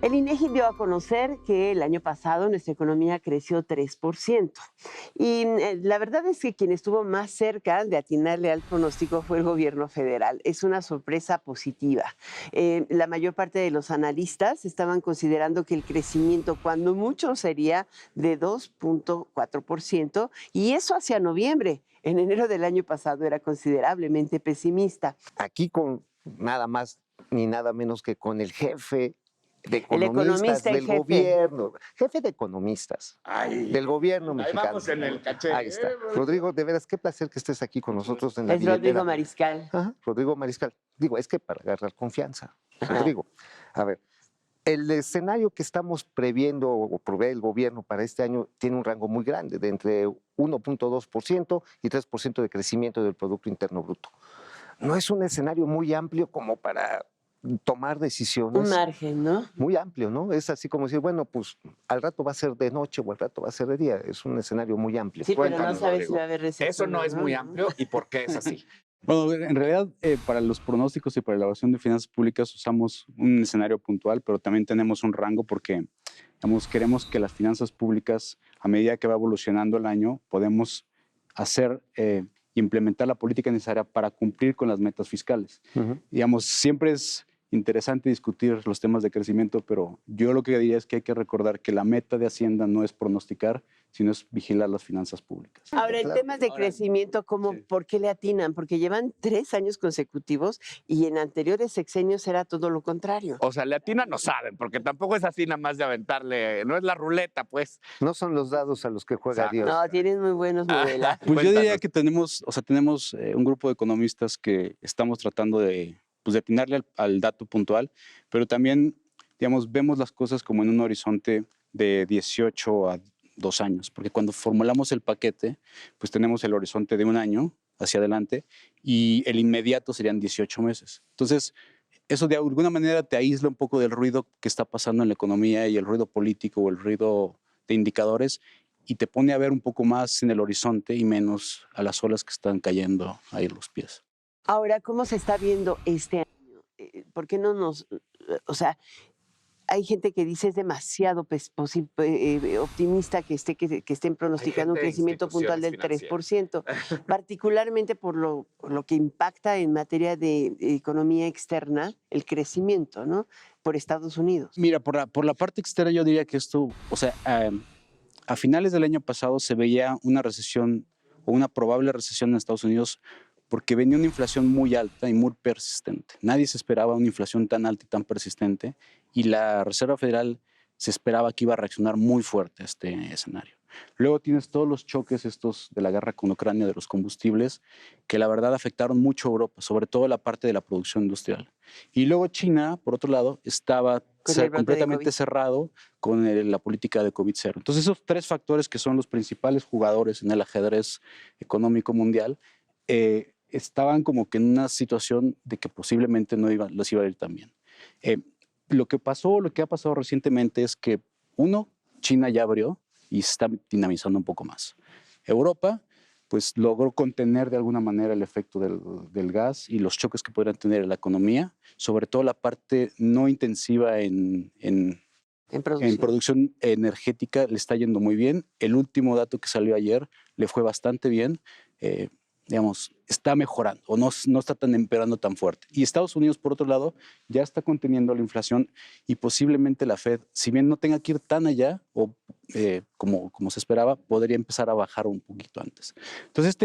El INEGI dio a conocer que el año pasado nuestra economía creció 3%. Y la verdad es que quien estuvo más cerca de atinarle al pronóstico fue el gobierno federal. Es una sorpresa positiva. La mayor parte de los analistas estaban considerando que el crecimiento, cuando mucho, sería de 2.4%, y eso hacia noviembre. En enero del año pasado era considerablemente pesimista. Aquí con nada más ni nada menos que con el jefe de El economistas economista en del jefe. gobierno, jefe de economistas del gobierno Ahí mexicano. vamos en el caché. Ahí está. Rodrigo, de veras, qué placer que estés aquí con nosotros en la Es billetera. Rodrigo Mariscal. Ajá, Rodrigo Mariscal. Digo, es que para agarrar confianza. Ajá. Rodrigo, a ver, el escenario que estamos previendo o prevé el gobierno para este año tiene un rango muy grande, de entre 1.2% y 3% de crecimiento del Producto Interno Bruto. No es un escenario muy amplio como para tomar decisiones. Un margen, ¿no? Muy amplio, ¿no? Es así como decir, bueno, pues al rato va a ser de noche o al rato va a ser de día. Es un escenario muy amplio. Sí, pero no Cuéntanos, sabes si Rodrigo. va a haber recesión. Eso no es muy ¿no? amplio y por qué es así. Bueno, en realidad, para los pronósticos y para la elaboración de finanzas públicas usamos un escenario puntual, pero también tenemos un rango porque digamos, queremos que las finanzas públicas, a medida que va evolucionando el año, podemos hacer implementar la política necesaria para cumplir con las metas fiscales. Digamos, siempre es interesante discutir los temas de crecimiento, pero yo lo que diría es que hay que recordar que la meta de Hacienda no es pronosticar, sino es vigilar las finanzas públicas. Ahora, en temas de crecimiento, ¿por qué le atinan? Porque llevan 3 años consecutivos y en anteriores sexenios era todo lo contrario. O sea, le atinan no saben, porque tampoco es así nada más de aventarle, no es la ruleta, pues. No son los dados a los que juega Exacto. Dios. No, tienen muy buenos modelos. Pues yo diría Cuéntanos. que tenemos un grupo de economistas que estamos tratando de atinarle al dato puntual, pero también, digamos, vemos las cosas como en un horizonte de 18 a 2 años, porque cuando formulamos el paquete, pues tenemos el horizonte de un año hacia adelante y el inmediato serían 18 meses. Entonces, eso de alguna manera te aísla un poco del ruido que está pasando en la economía y el ruido político o el ruido de indicadores y te pone a ver un poco más en el horizonte y menos a las olas que están cayendo ahí en los pies. Ahora, ¿cómo se está viendo este año? ¿Por qué no nos...? O sea, hay gente que dice es demasiado optimista que estén pronosticando un gente de crecimiento puntual del instituciones 3%, particularmente por lo que impacta en materia de economía externa, el crecimiento, ¿no? Por Estados Unidos. Mira, por la parte externa yo diría que esto, o sea, a finales del año pasado se veía una recesión o una probable recesión en Estados Unidos porque venía una inflación muy alta y muy persistente. Nadie se esperaba una inflación tan alta y tan persistente y la Reserva Federal se esperaba que iba a reaccionar muy fuerte a este escenario. Luego tienes todos los choques estos de la guerra con Ucrania, de los combustibles, que la verdad afectaron mucho a Europa, sobre todo la parte de la producción industrial. Y luego China, por otro lado, estaba completamente cerrado con la política de COVID-0. Entonces esos 3 factores que son los principales jugadores en el ajedrez económico mundial, estaban como que en una situación de que posiblemente les iba a ir tan bien. Lo que ha pasado recientemente es que, China ya abrió y se está dinamizando un poco más. Europa, pues logró contener de alguna manera el efecto del gas y los choques que podrían tener en la economía, sobre todo la parte no intensiva en producción energética le está yendo muy bien. El último dato que salió ayer le fue bastante bien. Digamos, está mejorando o no está tan empeorando tan fuerte. Y Estados Unidos, por otro lado, ya está conteniendo la inflación y posiblemente la Fed, si bien no tenga que ir tan allá o como se esperaba, podría empezar a bajar un poquito antes. Entonces,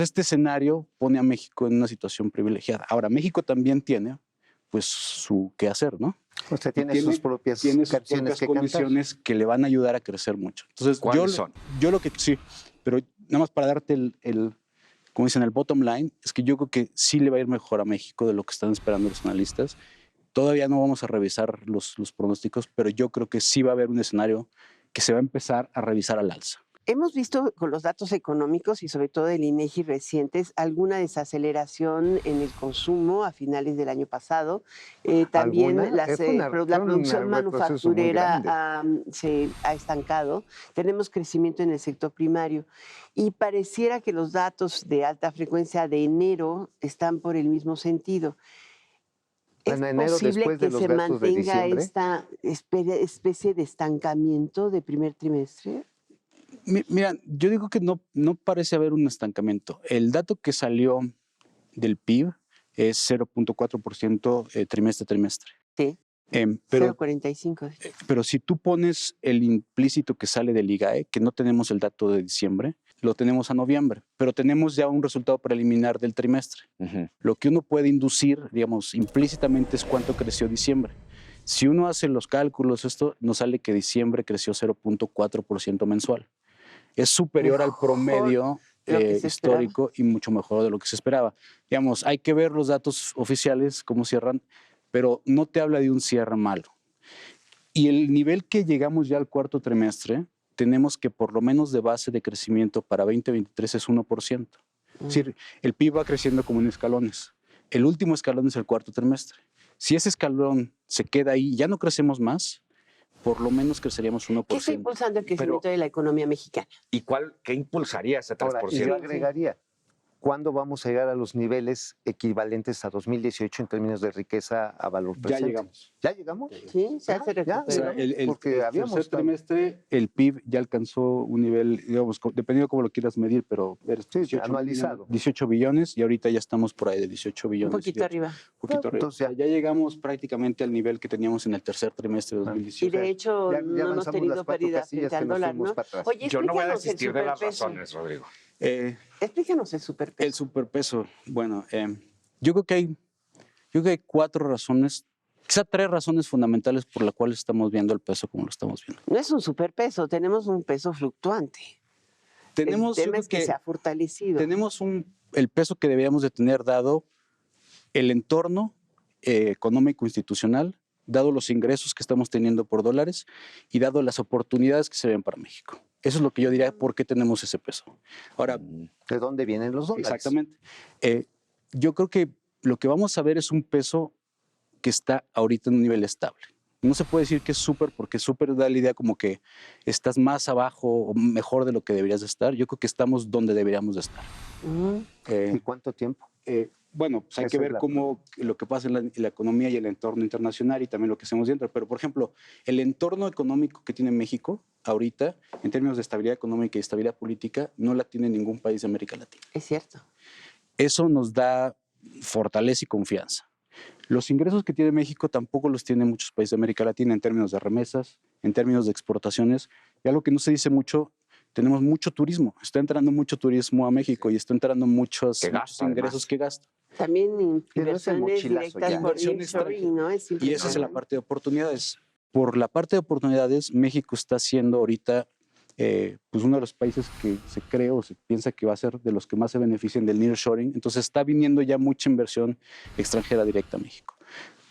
este escenario pone a México en una situación privilegiada. Ahora, México también tiene pues su qué hacer, ¿no? O sea, tiene sus propias condiciones que le van a ayudar a crecer mucho. Entonces, ¿cuáles son? Yo lo que sí, pero nada más para darte como dicen, el bottom line, es que yo creo que sí le va a ir mejor a México de lo que están esperando los analistas. Todavía no vamos a revisar los pronósticos, pero yo creo que sí va a haber un escenario que se va a empezar a revisar al alza. Hemos visto con los datos económicos y sobre todo del INEGI recientes alguna desaceleración en el consumo a finales del año pasado. También la producción manufacturera se ha estancado. Tenemos crecimiento en el sector primario y pareciera que los datos de alta frecuencia de enero están por el mismo sentido. ¿Es En enero, posible después de que los se gastos de mantenga diciembre. esta especie de estancamiento de primer trimestre? Mira, yo digo que no parece haber un estancamiento. El dato que salió del PIB es 0.4% trimestre a trimestre. Sí, Pero 0,45. Pero si tú pones el implícito que sale del IGAE, que no tenemos el dato de diciembre, lo tenemos a noviembre, pero tenemos ya un resultado preliminar del trimestre. Lo que uno puede inducir, digamos, implícitamente es cuánto creció diciembre. Si uno hace los cálculos, esto nos sale que diciembre creció 0.4% mensual. Es superior al promedio de lo que se histórico y mucho mejor de lo que se esperaba. Digamos, hay que ver los datos oficiales, cómo cierran, pero no te habla de un cierre malo. Y el nivel que llegamos ya al cuarto trimestre, tenemos que por lo menos de base de crecimiento para 2023 es 1%. Es decir, el PIB va creciendo como en escalones. El último escalón es el cuarto trimestre. Si ese escalón se queda ahí y ya no crecemos más, por lo menos creceríamos 1%. ¿Qué está impulsando el crecimiento de la economía mexicana? ¿Y qué impulsaría ese Ahora, y 3%? yo agregaría, ¿cuándo vamos a llegar a los niveles equivalentes a 2018 en términos de riqueza a valor Ya presente? llegamos. ¿Ya llegamos? Sí, se hace Ya, O sea, recuperó. porque el habíamos tercer trimestre, el PIB ya alcanzó un nivel, digamos, dependiendo de cómo lo quieras medir, pero Sí, anualizado. 18 billones y ahorita ya estamos por ahí de 18 Un billones. poquito arriba. Poquito arriba. Entonces, O sea, ya llegamos prácticamente al nivel que teníamos en el tercer trimestre de Y 2018. de hecho ya no hemos avanzamos tenido las 4 pérdida casillas frente que al nos dólar, fuimos ¿no? para atrás. Oye, Yo no voy a explícanos el desistir de las superpeso. razones, Rodrigo. Explícanos el superpeso. El superpeso, bueno, yo creo que hay 4 razones, quizá 3 razones fundamentales por las cuales estamos viendo el peso como lo estamos viendo. No es un superpeso, tenemos un peso fluctuante. Tenemos, El yo tema creo es que se ha fortalecido. tenemos el peso que deberíamos de tener dado el entorno económico institucional, dado los ingresos que estamos teniendo por dólares y dado las oportunidades que se ven para México. Eso es lo que yo diría, ¿por qué tenemos ese peso? Ahora, ¿De dónde vienen los dólares? exactamente. Yo creo que lo que vamos a ver es un peso que está ahorita en un nivel estable. No se puede decir que es súper, porque súper da la idea como que estás más abajo o mejor de lo que deberías de estar. Yo creo que estamos donde deberíamos de estar. ¿Y cuánto tiempo? Bueno, pues hay Esa que es ver la cómo lo que pasa en la economía y el entorno internacional y también lo que hacemos dentro. Pero, por ejemplo, el entorno económico que tiene México ahorita, en términos de estabilidad económica y estabilidad política, no la tiene ningún país de América Latina. Es cierto. Eso nos da fortaleza y confianza. Los ingresos que tiene México tampoco los tienen muchos países de América Latina en términos de remesas, en términos de exportaciones. Y algo que no se dice mucho, tenemos mucho turismo. Está entrando mucho turismo a México y está entrando muchos ingresos que gasta. También Pero ese inversiones mochilazo directas ya. por Inversión nearshoring, ¿no? Es Y esa es la impresionante. parte de oportunidades. Por la parte de oportunidades, México está siendo ahorita pues uno de los países que se cree o se piensa que va a ser de los que más se benefician del nearshoring. Entonces está viniendo ya mucha inversión extranjera directa a México.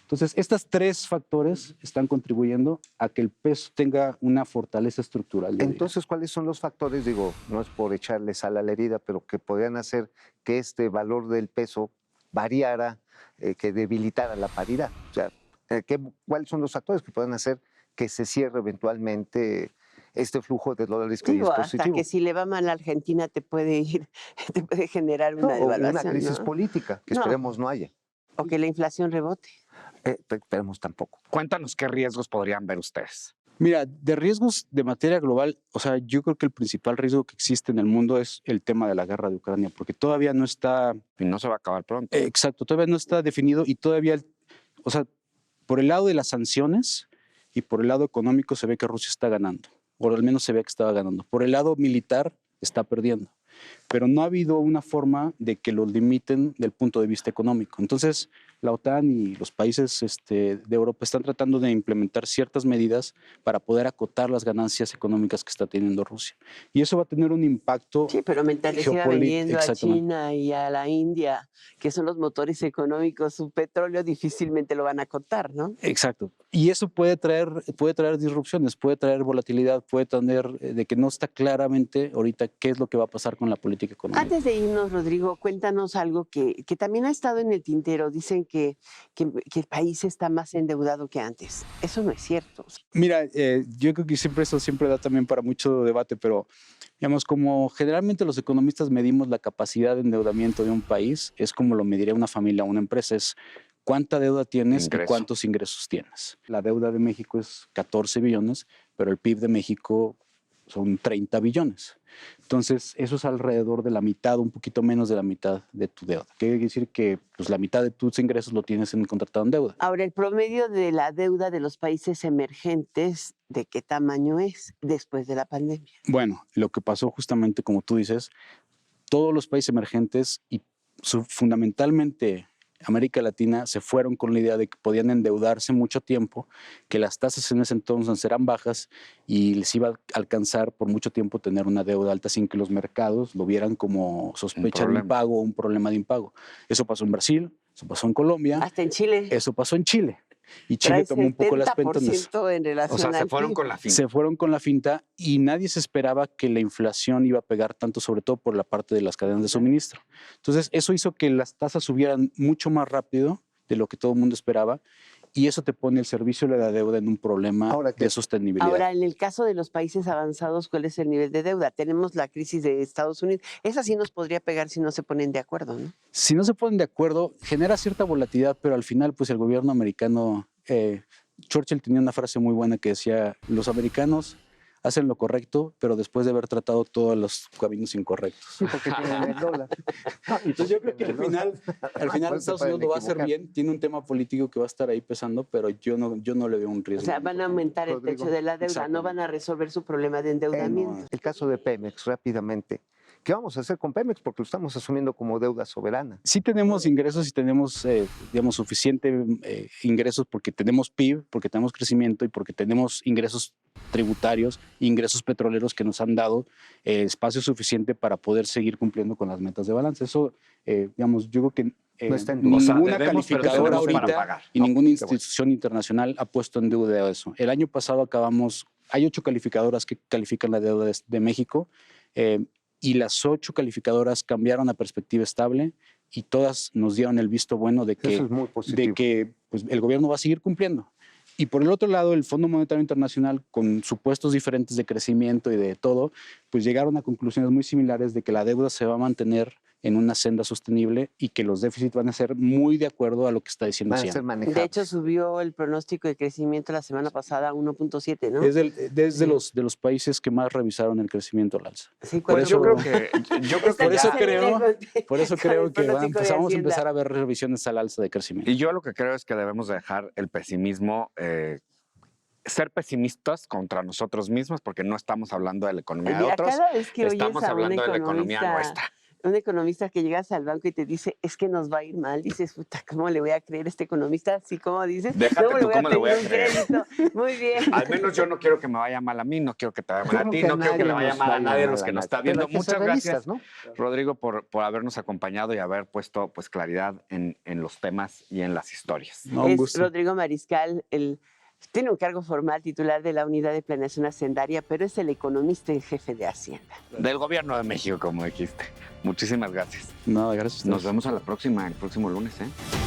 Entonces, estos 3 factores están contribuyendo a que el peso tenga una fortaleza estructural. yo diría. Entonces, ¿cuáles son los factores? Digo, no es por echarle sal a la herida, pero que podrían hacer que este valor del peso variara, que debilitara la paridad. O sea, ¿cuáles son los factores que pueden hacer que se cierre eventualmente este flujo de dólares que Digo, es hasta positivo? que si le va mal a Argentina te puede generar No, una o devaluación, una crisis ¿no? política, que No. esperemos no haya. O que la inflación rebote. Esperemos tampoco. Cuéntanos qué riesgos podrían ver ustedes. Mira, de riesgos de materia global, o sea, yo creo que el principal riesgo que existe en el mundo es el tema de la guerra de Ucrania, porque todavía no está, Y no se va a acabar pronto. exacto, todavía no está definido y todavía, o sea, por el lado de las sanciones y por el lado económico se ve que Rusia está ganando, o al menos se ve que estaba ganando. Por el lado militar está perdiendo, pero no ha habido una forma de que lo limiten del punto de vista económico. Entonces, la OTAN y los países de Europa están tratando de implementar ciertas medidas para poder acotar las ganancias económicas que está teniendo Rusia. Y eso va a tener un impacto Sí, pero mientras le siga vendiendo a exactamente. China y a la India, que son los motores económicos, su petróleo difícilmente lo van a acotar, ¿no? Exacto. Y eso puede traer disrupciones, puede traer volatilidad, puede tener de que no está claramente ahorita qué es lo que va a pasar con la política económica. Antes de irnos, Rodrigo, cuéntanos algo que también ha estado en el tintero. Dicen que el país está más endeudado que antes. Eso no es cierto. Mira, yo creo que eso siempre da también para mucho debate, pero digamos, como generalmente los economistas medimos la capacidad de endeudamiento de un país, es como lo mediría una familia o una empresa, es cuánta deuda tienes Ingreso. y cuántos ingresos tienes. La deuda de México es 14 billones, pero el PIB de México son 30 billones. Entonces, eso es alrededor de la mitad, un poquito menos de la mitad de tu deuda. Quiere decir que pues, la mitad de tus ingresos lo tienes en contratado en deuda. Ahora, el promedio de la deuda de los países emergentes, ¿de qué tamaño es después de la pandemia? Bueno, lo que pasó justamente, como tú dices, todos los países emergentes y fundamentalmente América Latina se fueron con la idea de que podían endeudarse mucho tiempo, que las tasas en ese entonces eran bajas y les iba a alcanzar por mucho tiempo tener una deuda alta sin que los mercados lo vieran como sospecha de impago o un problema de impago. Eso pasó en Brasil, eso pasó en Colombia, Hasta en Chile. eso pasó en Chile. Y Chile Trae tomó un poco las 70% en relación O sea, se al fueron PIB. con la finta. Se fueron con la finta y nadie se esperaba que la inflación iba a pegar tanto, sobre todo por la parte de las cadenas de suministro. Entonces, eso hizo que las tasas subieran mucho más rápido de lo que todo el mundo esperaba y eso te pone el servicio de la deuda en un problema de sostenibilidad. Ahora, en el caso de los países avanzados, ¿cuál es el nivel de deuda? Tenemos la crisis de Estados Unidos. Esa sí nos podría pegar si no se ponen de acuerdo, ¿no? Si no se ponen de acuerdo, genera cierta volatilidad, pero al final, pues el gobierno americano, Churchill tenía una frase muy buena que decía, los americanos hacen lo correcto, pero después de haber tratado todos los caminos incorrectos. Sí, porque tienen el dólar. Entonces yo creo que al final Estados Unidos lo va a hacer bien, tiene un tema político que va a estar ahí pesando, pero yo no le veo un O riesgo. sea, van a aumentar el techo de la deuda, no van a resolver su problema de endeudamiento. El caso de Pemex, rápidamente. ¿Qué vamos a hacer con Pemex? Porque lo estamos asumiendo como deuda soberana. Sí tenemos ingresos y tenemos, digamos, suficiente ingresos porque tenemos PIB, porque tenemos crecimiento y porque tenemos ingresos tributarios, ingresos petroleros que nos han dado espacio suficiente para poder seguir cumpliendo con las metas de balance. Eso, digamos, yo creo que No está en duda. O sea, ninguna debemos, pero calificadora tenemos para ahorita pagar. y No, ninguna qué bueno. institución internacional ha puesto en deuda eso. El año pasado hay 8 calificadoras que califican la deuda de México y las 8 calificadoras cambiaron a perspectiva estable y todas nos dieron el visto bueno de Eso es muy positivo. pues, el gobierno va a seguir cumpliendo. Y por el otro lado, el Fondo Monetario Internacional, con supuestos diferentes de crecimiento y de todo, pues llegaron a conclusiones muy similares de que la deuda se va a mantener en una senda sostenible y que los déficits van a ser muy de acuerdo a lo que está diciendo Van a ser Hacienda. manejables. De hecho, subió el pronóstico de crecimiento la semana pasada a 1.7, ¿no? Es de los países que más revisaron el crecimiento al alza. Sí, por Pues eso- yo creo que Está por eso ya en el creo- contexto Por eso del creo que pronóstico de vamos a Hacienda. empezar a ver revisiones al alza de crecimiento. Y yo lo que creo es que debemos dejar el pesimismo, ser pesimistas contra nosotros mismos, porque no estamos hablando de la economía de Mira, otros, cada vez que oyes estamos a un hablando de la economía economista, nuestra. un economista que llegas al banco y te dice, es que nos va a ir mal, dices, puta, ¿cómo le voy a creer a este economista? Así como dices, Déjate ¿cómo tú, ¿cómo le voy a pedir un crédito? Muy bien. Al menos yo no quiero que me vaya mal a mí, no quiero que te vaya mal a Yo ti, creo no quiero que nadie le vaya nos mal a nadie de los mal que a nos nadie. está Pero viendo. hay que Muchas ser gracias, realistas, ¿no? Rodrigo, por habernos acompañado y haber puesto pues claridad en los temas y en las historias. No, un Es gusto. Rodrigo Mariscal, tiene un cargo formal titular de la Unidad de Planeación Hacendaria, pero es el economista en jefe de Hacienda. Del gobierno de México, como dijiste. Muchísimas gracias. Nada, gracias. a Nos ustedes. vemos a la próxima, el próximo lunes, ¿eh?